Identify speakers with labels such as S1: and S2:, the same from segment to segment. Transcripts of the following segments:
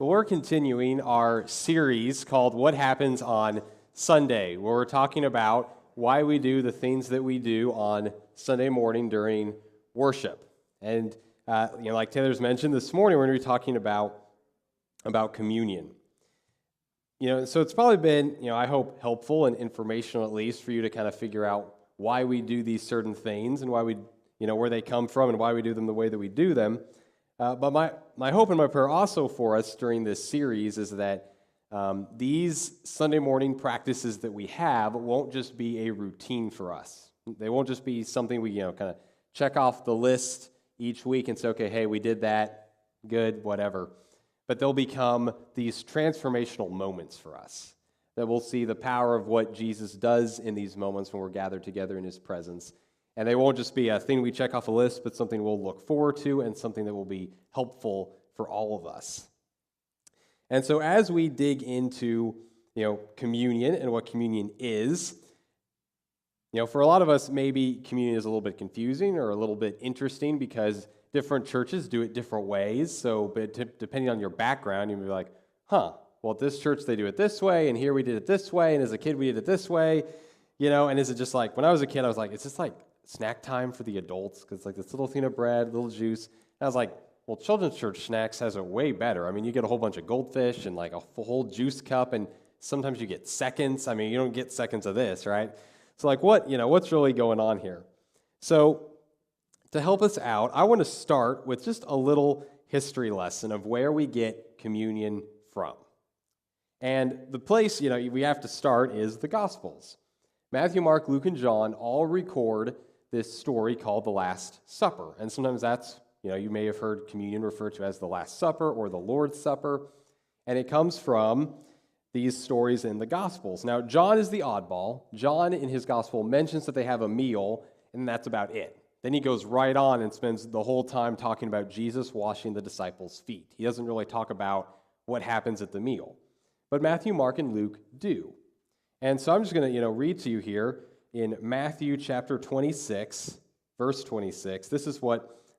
S1: Well, we're continuing our series called What Happens on Sunday, where we're talking about why we do the things that we do on Sunday morning during worship. And, like Taylor's mentioned, this morning we're going to be talking about communion. So it's probably been, I hope, helpful and informational at least for you to kind of figure out why we do these certain things and why we, where they come from and why we do them the way that we do them. But my hope and my prayer also for us during this series is that these Sunday morning practices that we have won't just be a routine for us. They won't just be something we, kind of check off the list each week and say, okay, hey, we did that, good, whatever. But they'll become these transformational moments for us, that we'll see the power of what Jesus does in these moments when we're gathered together in His presence. And they won't just be a thing we check off a list, but something we'll look forward to and something that will be helpful for all of us. And so as we dig into, communion and what communion is, for a lot of us, maybe communion is a little bit confusing or a little bit interesting because different churches do it different ways. So depending on your background, you may be like, well, at this church they do it this way, and here we did it this way, and as a kid we did it this way, and is it just like, when I was a kid, I was like, is this like snack time for the adults? Because like this little thing of bread, little juice. And I was like, well, Children's Church Snacks has it way better. I mean, you get a whole bunch of goldfish and like a whole juice cup, and sometimes you get seconds. I mean, you don't get seconds of this, right? So like what's really going on here? So to help us out, I want to start with just a little history lesson of where we get communion from. And the place, we have to start is the Gospels. Matthew, Mark, Luke, and John all record this story called the Last Supper. And sometimes that's, you may have heard communion referred to as the Last Supper or the Lord's Supper. And it comes from these stories in the Gospels. Now, John is the oddball. John, in his Gospel, mentions that they have a meal, and that's about it. Then he goes right on and spends the whole time talking about Jesus washing the disciples' feet. He doesn't really talk about what happens at the meal. But Matthew, Mark, and Luke do. And so I'm just going to, read to you here in Matthew chapter 26, verse 26. This is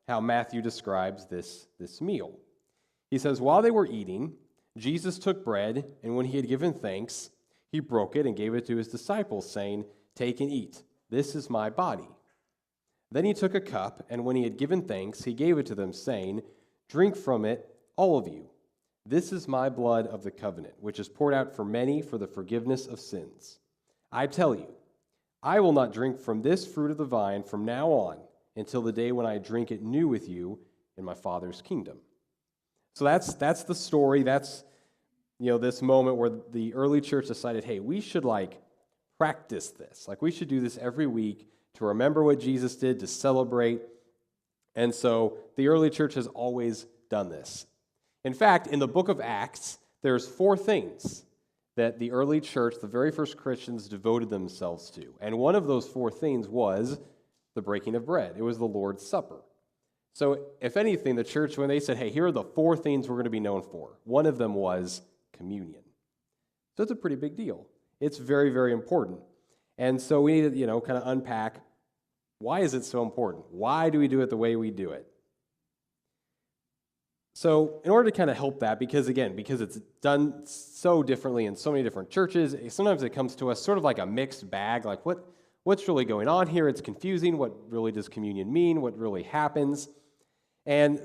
S1: how Matthew describes this meal. He says, while they were eating, Jesus took bread, and when he had given thanks, he broke it and gave it to his disciples, saying, take and eat. This is my body. Then he took a cup, and when he had given thanks, he gave it to them, saying, drink from it, all of you. This is my blood of the covenant, which is poured out for many for the forgiveness of sins. I tell you, I will not drink from this fruit of the vine from now on until the day when I drink it new with you in my Father's kingdom. So that's the story. That's, this moment where the early church decided, hey, we should practice this. We should do this every week to remember what Jesus did, to celebrate. And so the early church has always done this. In fact, in the book of Acts, there's 4 things that the early church, the very first Christians, devoted themselves to. And one of those 4 things was the breaking of bread. It was the Lord's Supper. So if anything, the church, when they said, hey, here are the 4 things we're going to be known for, one of them was communion. So it's a pretty big deal. It's very, very important. And so we need to, kind of unpack, why is it so important? Why do we do it the way we do it? So in order to kind of help that, because it's done so differently in so many different churches, sometimes it comes to us sort of like a mixed bag, like what's really going on here? It's confusing. What really does communion mean? What really happens? And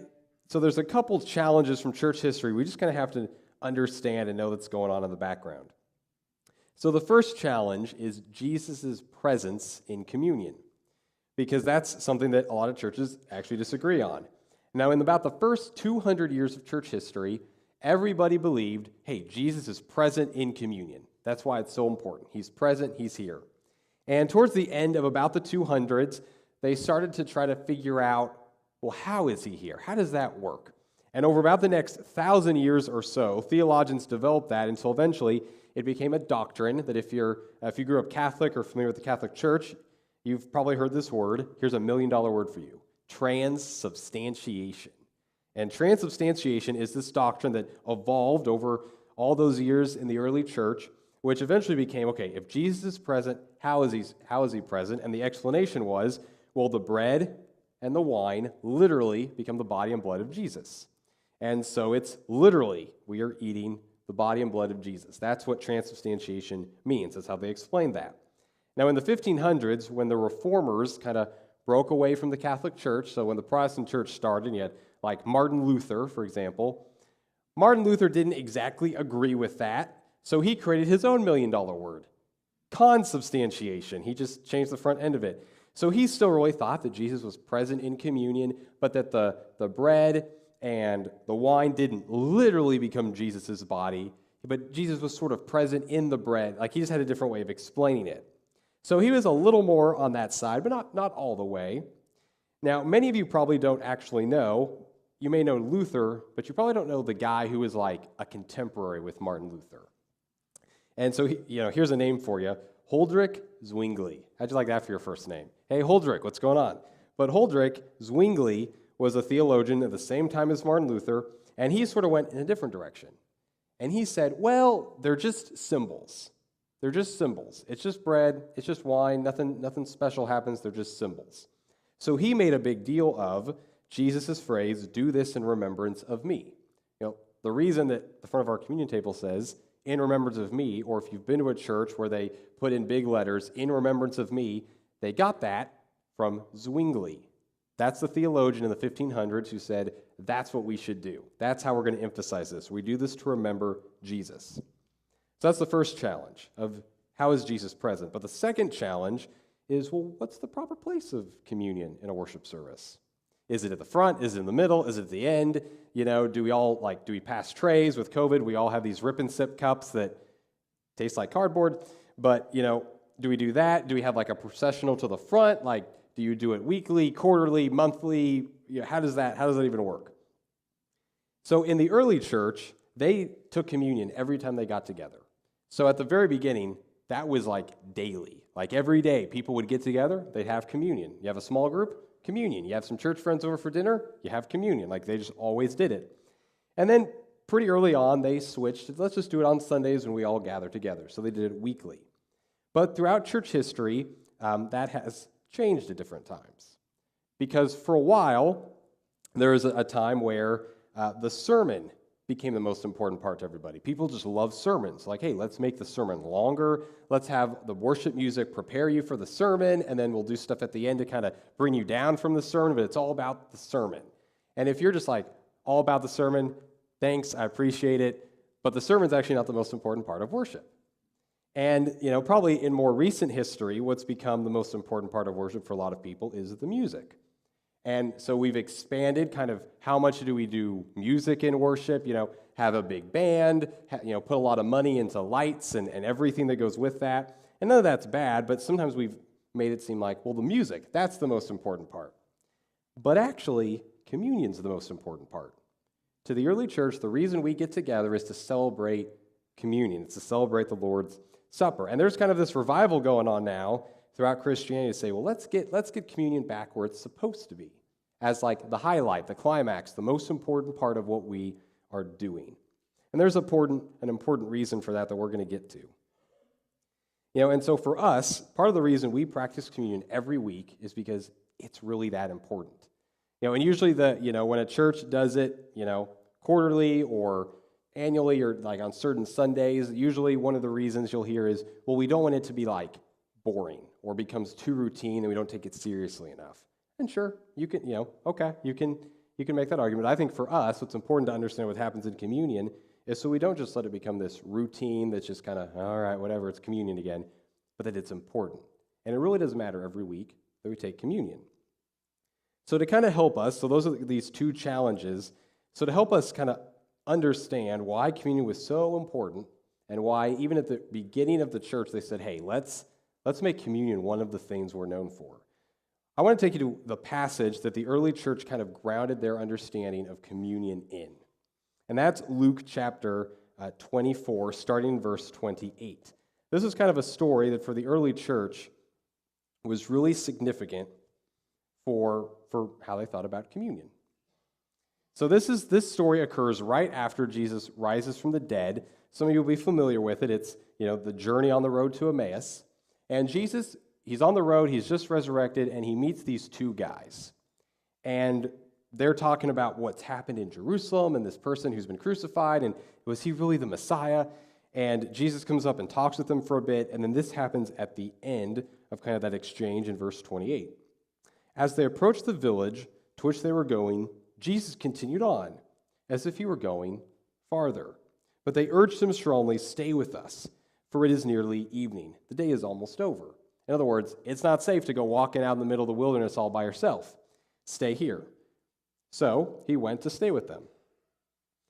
S1: so there's a couple challenges from church history we just kind of have to understand and know that's going on in the background. So the first challenge is Jesus' presence in communion, because that's something that a lot of churches actually disagree on. Now, in about the first 200 years of church history, everybody believed, hey, Jesus is present in communion. That's why it's so important. He's present, he's here. And towards the end of about the 200s, they started to try to figure out, well, how is he here? How does that work? And over about the next 1,000 years or so, theologians developed that until eventually it became a doctrine that if you grew up Catholic or familiar with the Catholic Church, you've probably heard this word. Here's $1 million word for you: transubstantiation. And transubstantiation is this doctrine that evolved over all those years in the early church, which eventually became, okay, if Jesus is present, how is he present? And the explanation was, well, the bread and the wine literally become the body and blood of Jesus. And so it's literally, we are eating the body and blood of Jesus. That's what transubstantiation means. That's how they explain that. Now, in the 1500s, when the Reformers kind of broke away from the Catholic Church, so when the Protestant Church started, you had like Martin Luther, for example. Martin Luther didn't exactly agree with that, so he created his own $1 million word, consubstantiation. He just changed the front end of it. So he still really thought that Jesus was present in communion, but that the bread and the wine didn't literally become Jesus' body, but Jesus was sort of present in the bread. Like he just had a different way of explaining it. So he was a little more on that side, but not all the way. Now, many of you probably don't actually know. You may know Luther, but you probably don't know the guy who was like a contemporary with Martin Luther. And so, here's a name for you, Huldrych Zwingli. How'd you like that for your first name? Hey, Huldrych, what's going on? But Huldrych Zwingli was a theologian at the same time as Martin Luther, and he sort of went in a different direction. And he said, well, they're just symbols. They're just symbols. It's just bread, it's just wine, nothing special happens, they're just symbols. So he made a big deal of Jesus' phrase, do this in remembrance of me. The reason that the front of our communion table says, in remembrance of me, or if you've been to a church where they put in big letters, in remembrance of me, they got that from Zwingli. That's the theologian in the 1500s who said, that's what we should do. That's how we're going to emphasize this. We do this to remember Jesus. So that's the first challenge of how is Jesus present. But the second challenge is, well, what's the proper place of communion in a worship service? Is it at the front? Is it in the middle? Is it at the end? Do we pass trays with COVID? We all have these rip and sip cups that taste like cardboard. But, do we do that? Do we have like a processional to the front? Like, do you do it weekly, quarterly, monthly? How does that even work? So in the early church, they took communion every time they got together. So at the very beginning, that was like daily. Like every day, people would get together, they'd have communion. You have a small group? Communion. You have some church friends over for dinner? You have communion. Like they just always did it. And then pretty early on, they switched. Let's just do it on Sundays when we all gather together. So they did it weekly. But throughout church history, that has changed at different times. Because for a while, there was a time where the sermon became the most important part to everybody. People just love sermons. Like, hey, let's make the sermon longer. Let's have the worship music prepare you for the sermon, and then we'll do stuff at the end to kind of bring you down from the sermon, but it's all about the sermon. And if you're just like, all about the sermon, thanks, I appreciate it, but the sermon's actually not the most important part of worship. And, probably in more recent history, what's become the most important part of worship for a lot of people is the music. And so we've expanded kind of how much do we do music in worship, have a big band, put a lot of money into lights and everything that goes with that. And none of that's bad, but sometimes we've made it seem like, well, the music, that's the most important part. But actually, communion's the most important part. To the early church, the reason we get together is to celebrate communion. It's to celebrate the Lord's Supper. And there's kind of this revival going on now throughout Christianity to say, well, let's get communion back where it's supposed to be, as like the highlight, the climax, the most important part of what we are doing. And there's an important reason for that we're going to get to. And so for us, part of the reason we practice communion every week is because it's really that important. And usually when a church does it, quarterly or annually or like on certain Sundays, usually one of the reasons you'll hear is, well, we don't want it to be like boring or becomes too routine and we don't take it seriously enough. And sure, you can, you can make that argument. I think for us, what's important to understand what happens in communion is so we don't just let it become this routine that's just kind of, all right, whatever, it's communion again, but that it's important. And it really doesn't matter every week that we take communion. So to kind of help us, so those are these two challenges, so to help us kind of understand why communion was so important and why even at the beginning of the church they said, hey, let's make communion one of the things we're known for. I want to take you to the passage that the early church kind of grounded their understanding of communion in. And that's Luke chapter 24, starting in verse 28. This is kind of a story that for the early church was really significant for how they thought about communion. So this story occurs right after Jesus rises from the dead. Some of you will be familiar with it. It's, the journey on the road to Emmaus. And Jesus, he's on the road, he's just resurrected, and he meets these two guys. And they're talking about what's happened in Jerusalem and this person who's been crucified, and was he really the Messiah? And Jesus comes up and talks with them for a bit, and then this happens at the end of kind of that exchange in verse 28. As they approached the village to which they were going, Jesus continued on, as if he were going farther. But they urged him strongly, "Stay with us, for it is nearly evening. The day is almost over." In other words, it's not safe to go walking out in the middle of the wilderness all by yourself. Stay here. So he went to stay with them.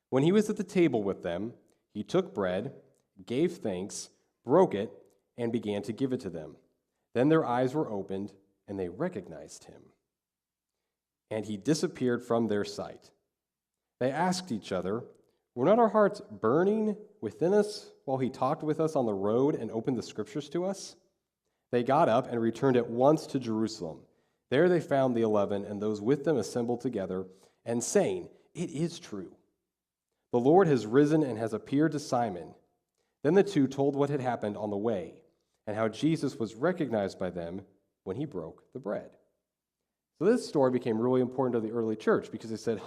S1: When he was at the table with them, he took bread, gave thanks, broke it, and began to give it to them. Then their eyes were opened, and they recognized him. And he disappeared from their sight. They asked each other, "Were not our hearts burning within us while he talked with us on the road and opened the scriptures to us?" They got up and returned at once to Jerusalem. There they found the 11 and those with them assembled together and saying, "It is true. The Lord has risen and has appeared to Simon." Then the two told what had happened on the way and how Jesus was recognized by them when he broke the bread. So this story became really important to the early church because they said,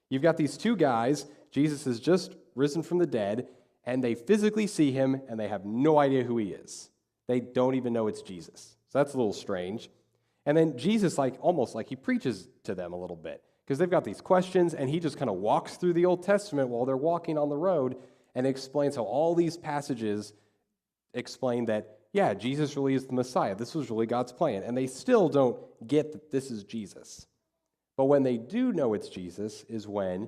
S1: you've got these two guys, Jesus has just risen from the dead, and they physically see him and they have no idea who he is. They don't even know it's Jesus. So that's a little strange. And then Jesus, almost like he preaches to them a little bit because they've got these questions, and he just kind of walks through the Old Testament while they're walking on the road and explains how all these passages explain that, yeah, Jesus really is the Messiah. This was really God's plan. And they still don't get that this is Jesus. But when they do know it's Jesus is when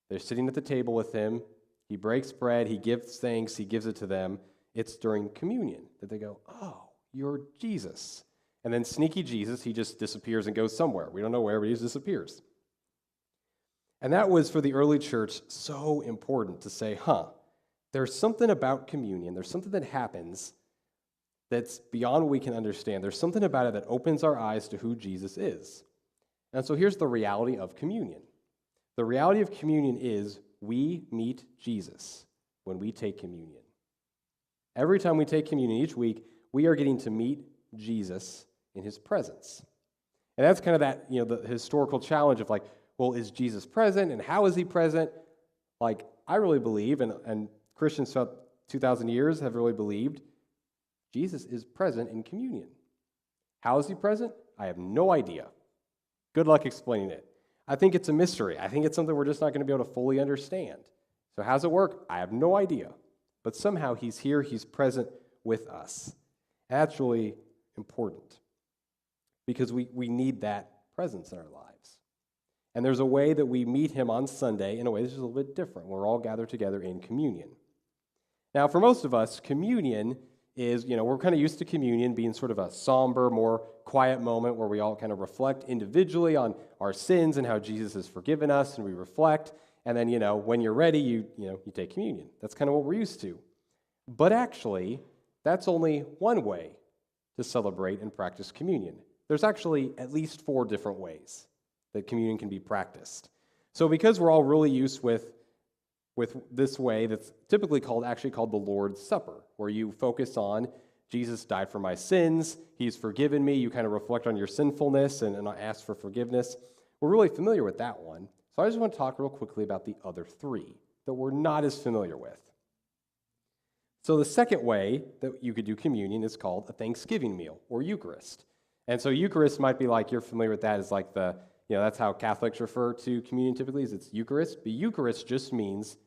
S1: they're sitting at the table with him, he breaks bread, he gives thanks, he gives it to them. It's during communion that they go, "Oh, you're Jesus." And then sneaky Jesus, he just disappears and goes somewhere. We don't know where, but he just disappears. And that was, for the early church, so important to say, there's something about communion, there's something that happens that's beyond what we can understand. There's something about it that opens our eyes to who Jesus is. And so here's the reality of communion. The reality of communion is we meet Jesus when we take communion. Every time we take communion each week, we are getting to meet Jesus in his presence. And that's kind of that, the historical challenge of is Jesus present and how is he present? I really believe, and Christians throughout 2,000 years have really believed, Jesus is present in communion. How is he present? I have no idea. Good luck explaining it. I think it's a mystery. I think it's something we're just not going to be able to fully understand. So how does it work? I have no idea. But somehow he's here, he's present with us. And that's really important because we need that presence in our lives. And there's a way that we meet him on Sunday in a way that's just a little bit different. We're all gathered together in communion. Now, for most of us, communion is, we're kind of used to communion being sort of a somber, more quiet moment where we all kind of reflect individually on our sins and how Jesus has forgiven us, and we reflect. And then, when you're ready, you take communion. That's kind of what we're used to. But actually, that's only one way to celebrate and practice communion. There's actually at least 4 different ways that communion can be practiced. So because we're all really used with this way that's typically called the Lord's Supper, where you focus on Jesus died for my sins, he's forgiven me, you kind of reflect on your sinfulness and ask for forgiveness. We're really familiar with that one. So I just want to talk real quickly about the other 3 that we're not as familiar with. So the second way that you could do communion is called a Thanksgiving meal or Eucharist. And so Eucharist might be you're familiar with that as that's how Catholics refer to communion typically, is it's Eucharist. But Eucharist just means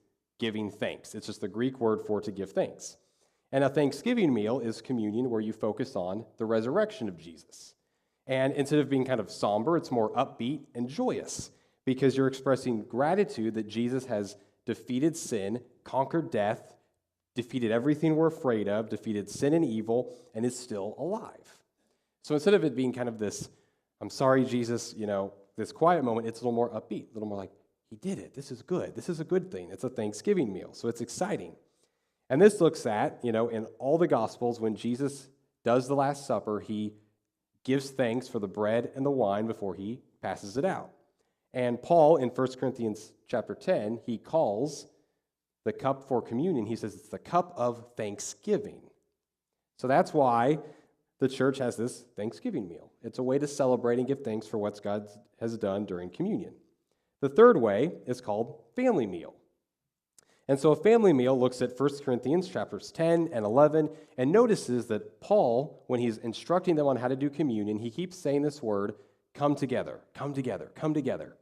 S1: giving thanks. It's just the Greek word for to give thanks. And a Thanksgiving meal is communion where you focus on the resurrection of Jesus. And instead of being kind of somber, it's more upbeat and joyous because you're expressing gratitude that Jesus has defeated sin, conquered death, defeated everything we're afraid of, defeated sin and evil, and is still alive. So instead of it being kind of this, "I'm sorry, Jesus," this quiet moment, it's a little more upbeat, a little more he did it. This is good. This is a good thing. It's a Thanksgiving meal, so it's exciting. And this looks at, in all the Gospels, when Jesus does the Last Supper, he gives thanks for the bread and the wine before he passes it out. And Paul, in 1 Corinthians chapter 10, he calls the cup for communion, he says it's the cup of thanksgiving. So that's why the church has this Thanksgiving meal. It's a way to celebrate and give thanks for what God has done during communion. The third way is called family meal. And so a family meal looks at 1 Corinthians chapters 10 and 11 and notices that Paul, when he's instructing them on how to do communion, he keeps saying this word, come together, come together, come together,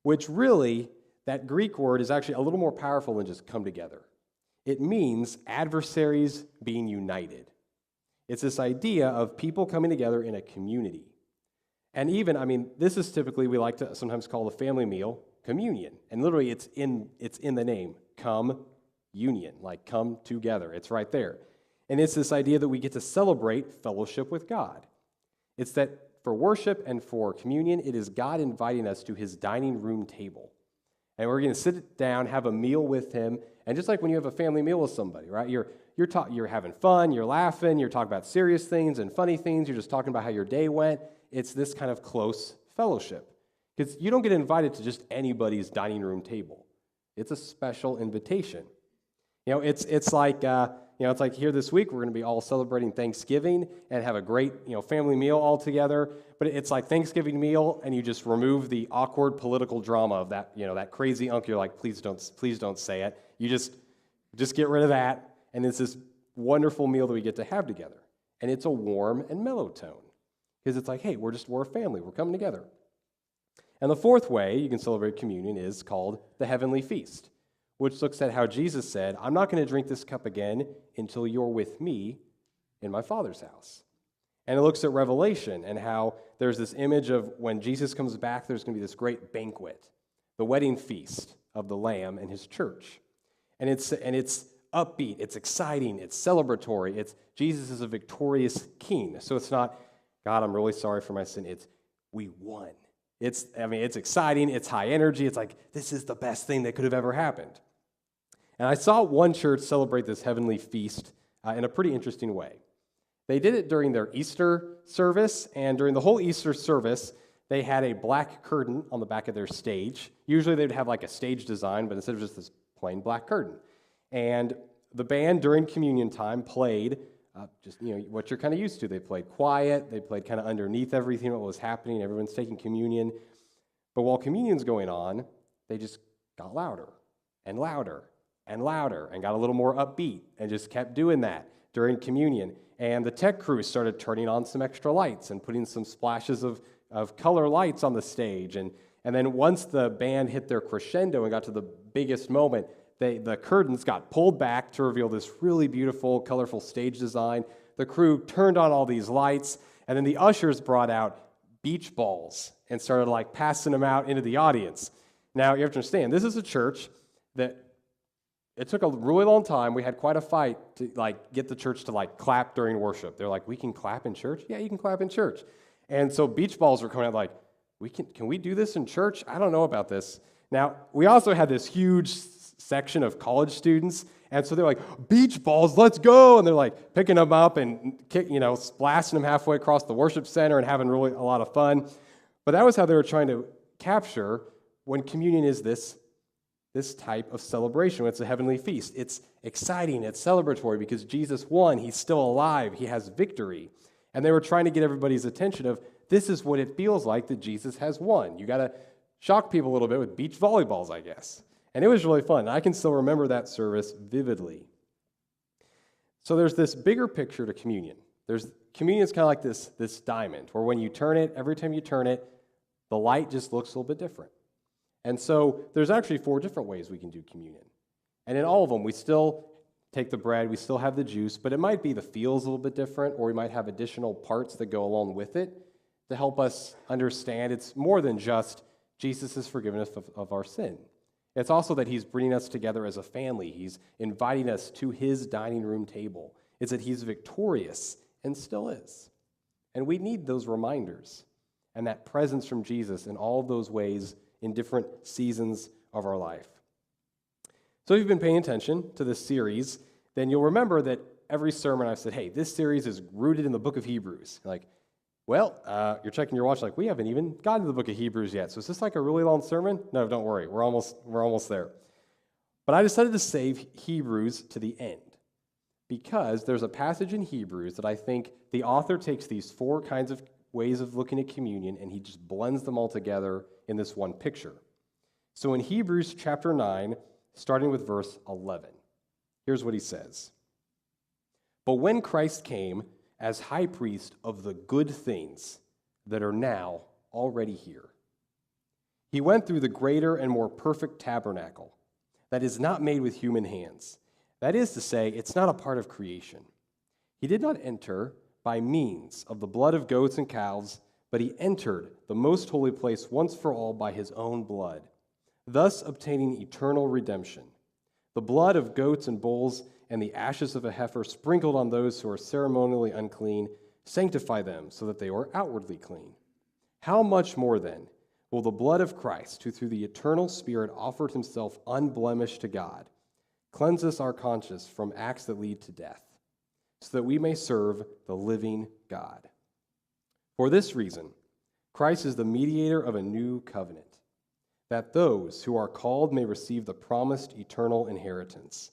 S1: which really, that Greek word is actually a little more powerful than just come together. It means adversaries being united. It's this idea of people coming together in a community. And even, this is typically, we like to sometimes call the family meal communion. And literally, it's in the name, come union, like come together. It's right there. And it's this idea that we get to celebrate fellowship with God. It's that for worship and for communion, it is God inviting us to his dining room table. And we're going to sit down, have a meal with him. And just like when you have a family meal with somebody, right? You're having fun, you're laughing, you're talking about serious things and funny things, you're just talking about how your day went. It's this kind of close fellowship. Because you don't get invited to just anybody's dining room table. It's a special invitation. It's like here this week, we're going to be all celebrating Thanksgiving and have a great, family meal all together. But it's like Thanksgiving meal, and you just remove the awkward political drama of that, that crazy uncle. You're like, please don't say it. You just get rid of that. And it's this wonderful meal that we get to have together. And it's a warm and mellow tone. Because it's like, hey, we're a family. We're coming together. And the fourth way you can celebrate communion is called the heavenly feast, which looks at how Jesus said, I'm not going to drink this cup again until you're with me in my Father's house. And it looks at Revelation and how there's this image of when Jesus comes back, there's going to be this great banquet, the wedding feast of the Lamb and his church. And it's upbeat, it's exciting, it's celebratory. It's Jesus is a victorious king. So it's not, God, I'm really sorry for my sin. It's, we won. It's exciting, it's high energy, it's like, this is the best thing that could have ever happened. And I saw one church celebrate this heavenly feast in a pretty interesting way. They did it during their Easter service, and during the whole Easter service, they had a black curtain on the back of their stage. Usually they'd have like a stage design, but instead of just this plain black curtain. And the band during communion time played what you're kind of used to. They played quiet. They played kind of underneath everything, what was happening. Everyone's taking communion. But while communion's going on, they just got louder and louder and louder and got a little more upbeat and just kept doing that during communion. And the tech crew started turning on some extra lights and putting some splashes of color lights on the stage. And then once the band hit their crescendo and got to the biggest moment, the curtains got pulled back to reveal this really beautiful, colorful stage design. The crew turned on all these lights, and then the ushers brought out beach balls and started passing them out into the audience. Now, you have to understand, this is a church that it took a really long time. We had quite a fight to get the church to clap during worship. They're like, we can clap in church? Yeah, you can clap in church. And so beach balls were coming out can we do this in church? I don't know about this. Now, we also had this huge section of college students, and so they're like, beach balls, let's go, and they're picking them up and splashing them halfway across the worship center and having really a lot of fun. But that was how they were trying to capture when communion is this type of celebration. It's a heavenly feast. It's exciting, it's celebratory because Jesus won, he's still alive, he has victory. And they were trying to get everybody's attention of, this is what it feels like that Jesus has won. You got to shock people a little bit with beach volleyballs, I guess. And it was really fun. I can still remember that service vividly. So there's this bigger picture to communion. Communion is kind of like this diamond, where when you turn it, every time you turn it, the light just looks a little bit different. And so there's actually 4 different ways we can do communion. And in all of them, we still take the bread, we still have the juice, but it might be the feels a little bit different, or we might have additional parts that go along with it to help us understand it's more than just Jesus has forgiven us of our sin. It's also that he's bringing us together as a family. He's inviting us to his dining room table. It's that he's victorious and still is. And we need those reminders and that presence from Jesus in all of those ways in different seasons of our life. So if you've been paying attention to this series, then you'll remember that every sermon I've said, hey, this series is rooted in the book of Hebrews. You're checking your watch we haven't even gotten to the book of Hebrews yet. So is this a really long sermon? No, don't worry. We're almost there. But I decided to save Hebrews to the end because there's a passage in Hebrews that I think the author takes these four kinds of ways of looking at communion and he just blends them all together in this one picture. So in Hebrews chapter 9, starting with verse 11, here's what he says. But when Christ came as high priest of the good things that are now already here, he went through the greater and more perfect tabernacle that is not made with human hands. That is to say, it's not a part of creation. He did not enter by means of the blood of goats and calves, but he entered the most holy place once for all by his own blood, thus obtaining eternal redemption. The blood of goats and bulls and the ashes of a heifer sprinkled on those who are ceremonially unclean sanctify them so that they are outwardly clean. How much more then will the blood of Christ, who through the eternal Spirit offered himself unblemished to God, cleanse us our conscience from acts that lead to death, so that we may serve the living God? For this reason, Christ is the mediator of a new covenant, that those who are called may receive the promised eternal inheritance,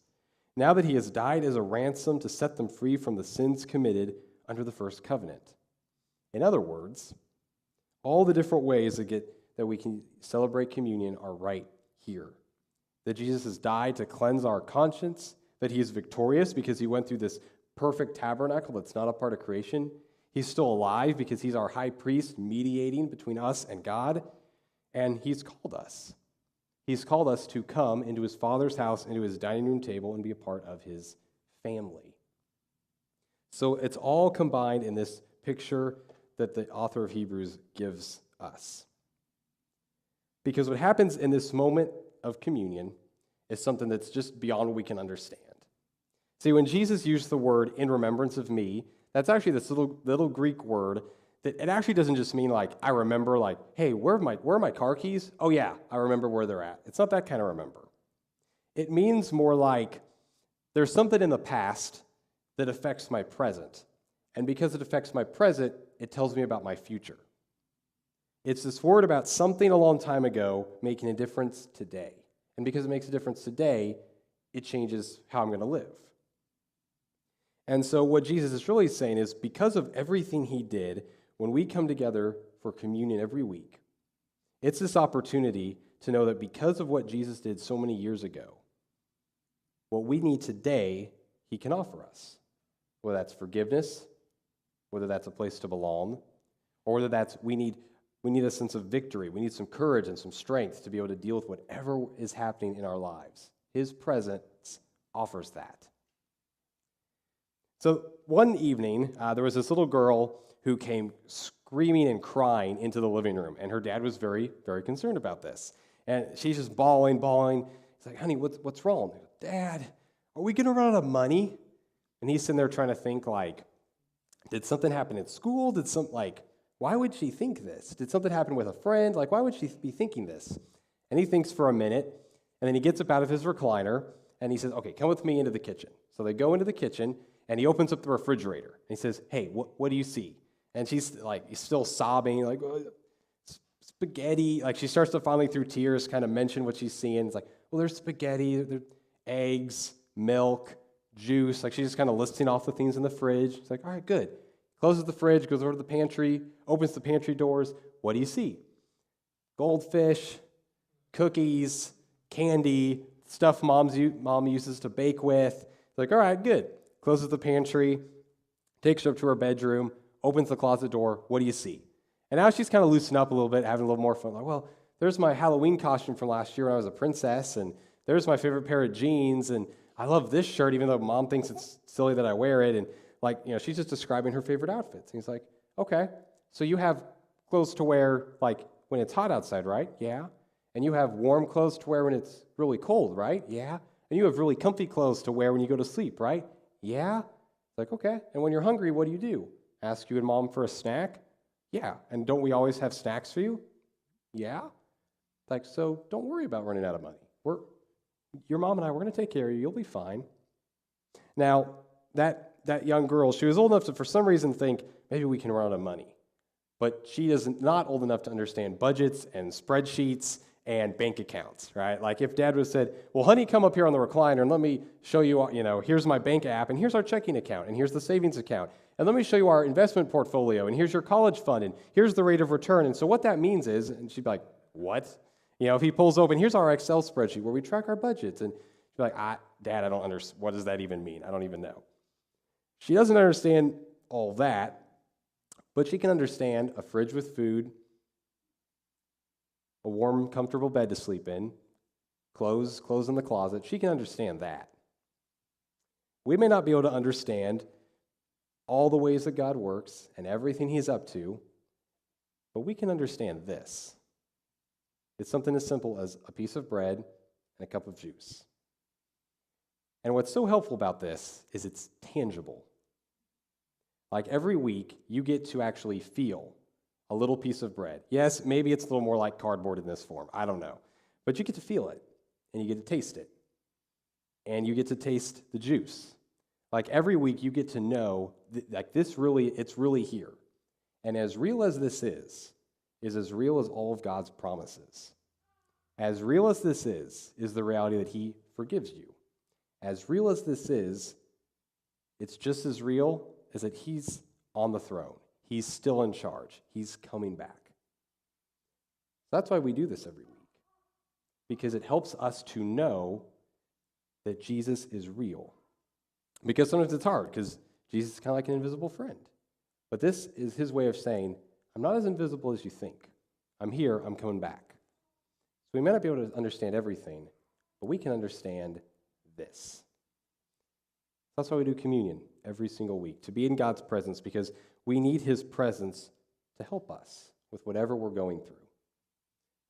S1: now that he has died as a ransom to set them free from the sins committed under the first covenant. In other words, all the different ways that we can celebrate communion are right here. That Jesus has died to cleanse our conscience, that he is victorious because he went through this perfect tabernacle that's not a part of creation. He's still alive because he's our high priest mediating between us and God, and he's called us. He's called us to come into his Father's house, into his dining room table, and be a part of his family. So it's all combined in this picture that the author of Hebrews gives us. Because what happens in this moment of communion is something that's just beyond what we can understand. See, when Jesus used the word "in remembrance of me," that's actually this little Greek word that it actually doesn't just mean like, I remember like, hey, where are my car keys? Oh yeah, I remember where they're at. It's not that kind of remember. It means more like there's something in the past that affects my present. And because it affects my present, it tells me about my future. It's this word about something a long time ago making a difference today. And because it makes a difference today, it changes how I'm going to live. And so what Jesus is really saying is because of everything he did, when we come together for communion every week, it's this opportunity to know that because of what Jesus did so many years ago, what we need today, he can offer us. Whether that's forgiveness, whether that's a place to belong, or whether that's we need a sense of victory. We need some courage and some strength to be able to deal with whatever is happening in our lives. His presence offers that. So one evening, there was this little girl who came screaming and crying into the living room, and her dad was very, very concerned about this. And she's just bawling. He's like, honey, what's wrong? Dad, are we going to run out of money? And he's sitting there trying to think, like, did something happen at school? Why would she think this? Did something happen with a friend? Like, why would she be thinking this? And he thinks for a minute, and then he gets up out of his recliner, and he says, okay, come with me into the kitchen. So they go into the kitchen, and he opens up the refrigerator, and he says, hey, what do you see? And she's still sobbing, like, spaghetti. Like, she starts to finally, through tears, kind of mention what she's seeing. It's like, well, there's spaghetti, there's eggs, milk, juice. Like, she's just kind of listing off the things in the fridge. She's like, all right, good. Closes the fridge, goes over to the pantry, opens the pantry doors. What do you see? Goldfish, cookies, candy, stuff mom uses to bake with. It's like, all right, good. Closes the pantry, takes her up to her bedroom, opens the closet door. What do you see? And now she's kind of loosening up a little bit, having a little more fun. Like, well, there's my Halloween costume from last year when I was a princess, and there's my favorite pair of jeans, and I love this shirt, even though mom thinks it's silly that I wear it. And she's just describing her favorite outfits. And he's like, okay, so you have clothes to wear, like, when it's hot outside, right? Yeah. And you have warm clothes to wear when it's really cold, right? Yeah. And you have really comfy clothes to wear when you go to sleep, right? Yeah. It's like, okay. And when you're hungry, what do? Ask you and mom for a snack? Yeah. And don't we always have snacks for you? Yeah. Like, so don't worry about running out of money. Your mom and I, we're going to take care of you. You'll be fine. Now, that young girl, she was old enough to, for some reason, think, maybe we can run out of money. But she is not old enough to understand budgets and spreadsheets and bank accounts, right? Like if dad would have said, well, honey, come up here on the recliner and let me show you, here's my bank app and here's our checking account and here's the savings account. And let me show you our investment portfolio and here's your college fund and here's the rate of return. And so what that means is, and she'd be like, what? If he pulls open, here's our Excel spreadsheet where we track our budgets. And she'd be like, Dad, I don't understand. What does that even mean? I don't even know. She doesn't understand all that, but she can understand a fridge with food, a warm, comfortable bed to sleep in, clothes in the closet. She can understand that. We may not be able to understand all the ways that God works and everything he's up to, but we can understand this. It's something as simple as a piece of bread and a cup of juice. And what's so helpful about this is it's tangible. Like every week, you get to actually feel a little piece of bread. Yes, maybe it's a little more like cardboard in this form. I don't know. But you get to feel it, and you get to taste it. And you get to taste the juice. Like every week, you get to know, it's really here. And as real as this is as real as all of God's promises. As real as this is the reality that he forgives you. As real as this is, it's just as real as that he's on the throne. He's still in charge. He's coming back. That's why we do this every week, because it helps us to know that Jesus is real. Because sometimes it's hard, because Jesus is kind of like an invisible friend. But this is his way of saying, I'm not as invisible as you think. I'm here, I'm coming back. So we may not be able to understand everything, but we can understand this. That's why we do communion every single week, to be in God's presence, because we need his presence to help us with whatever we're going through.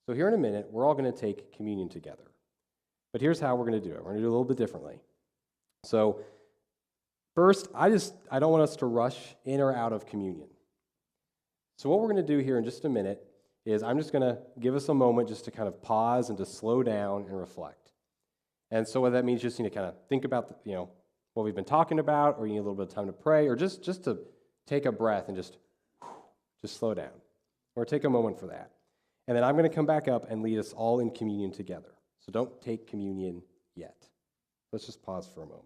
S1: So here in a minute, we're all going to take communion together. But here's how we're going to do it. We're going to do it a little bit differently. So first, I don't want us to rush in or out of communion. So what we're going to do here in just a minute is I'm just going to give us a moment just to kind of pause and to slow down and reflect. And so what that means, just kind of think about what we've been talking about, or you need a little bit of time to pray, or just to take a breath and just slow down, or take a moment for that. And then I'm going to come back up and lead us all in communion together. So don't take communion yet. Let's just pause for a moment.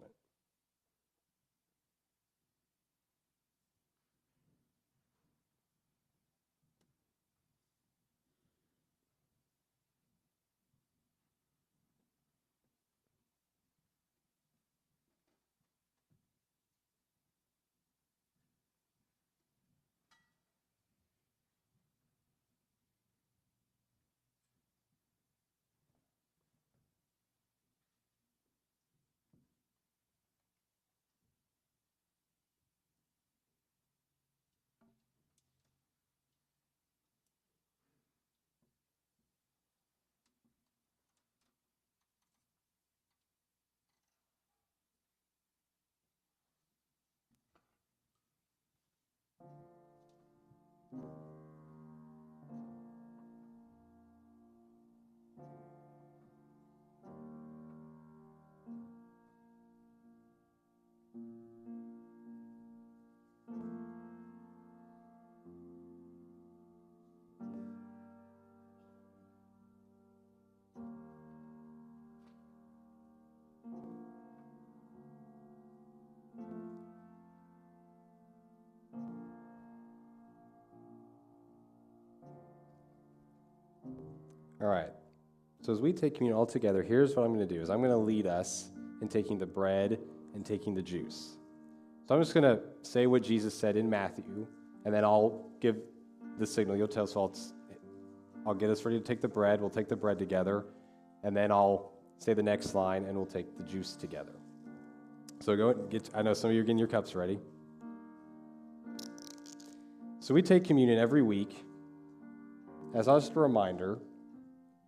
S1: All right. So as we take communion all together, here's what I'm going to do, is I'm going to lead us in taking the bread and taking the juice. So I'm just going to say what Jesus said in Matthew, and then I'll give the signal. You'll tell us, so I'll get us ready to take the bread. We'll take the bread together, and then I'll say the next line, and we'll take the juice together. So go and get, I know some of you are getting your cups ready. So we take communion every week as just a reminder,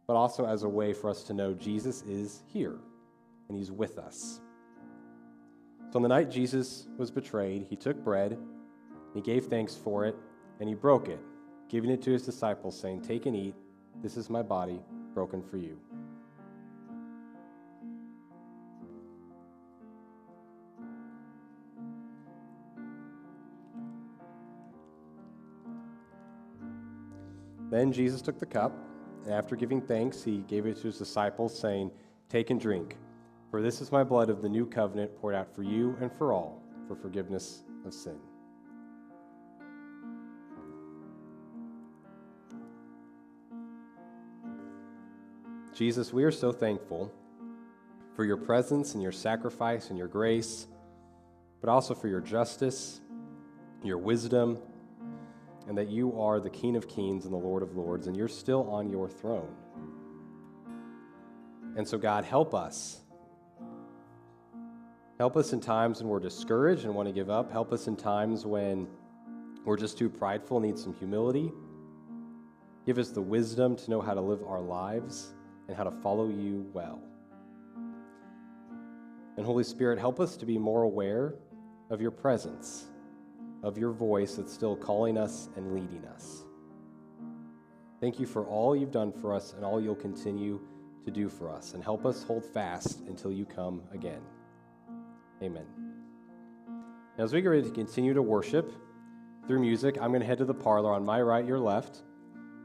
S1: but also as a way for us to know Jesus is here, and he's with us. So on the night Jesus was betrayed, he took bread, he gave thanks for it, and he broke it, giving it to his disciples, saying, "Take and eat, this is my body broken for you." Then Jesus took the cup, And after giving thanks, he gave it to his disciples, saying, "Take and drink, for this is my blood of the new covenant poured out for you and for all for forgiveness of sin." Jesus, we are so thankful for your presence and your sacrifice and your grace, but also for your justice, your wisdom, and that you are the King of Kings and the Lord of Lords, and you're still on your throne. And so, God, help us. Help us in times when we're discouraged and want to give up. Help us in times when we're just too prideful and need some humility. Give us the wisdom to know how to live our lives and how to follow you well. And Holy Spirit, help us to be more aware of your presence, of your voice that's still calling us and leading us. Thank you for all you've done for us and all you'll continue to do for us. And help us hold fast until you come again. Amen. Now, as we get ready to continue to worship through music, I'm going to head to the parlor on my right, your left.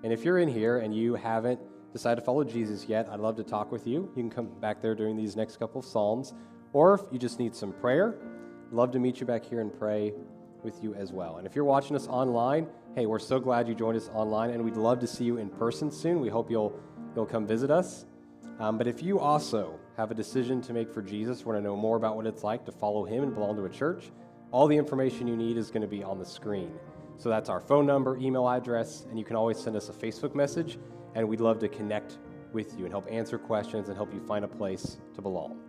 S1: And if you're in here and you haven't decided to follow Jesus yet, I'd love to talk with you. You can come back there during these next couple of psalms. Or if you just need some prayer, I'd love to meet you back here and pray with you as well. And if you're watching us online, hey, we're so glad you joined us online, and we'd love to see you in person soon. We hope you'll come visit us. But if you also have a decision to make for Jesus, want to know more about what it's like to follow him and belong to a church, all the information you need is going to be on the screen. So that's our phone number, email address, and you can always send us a Facebook message, and we'd love to connect with you and help answer questions and help you find a place to belong.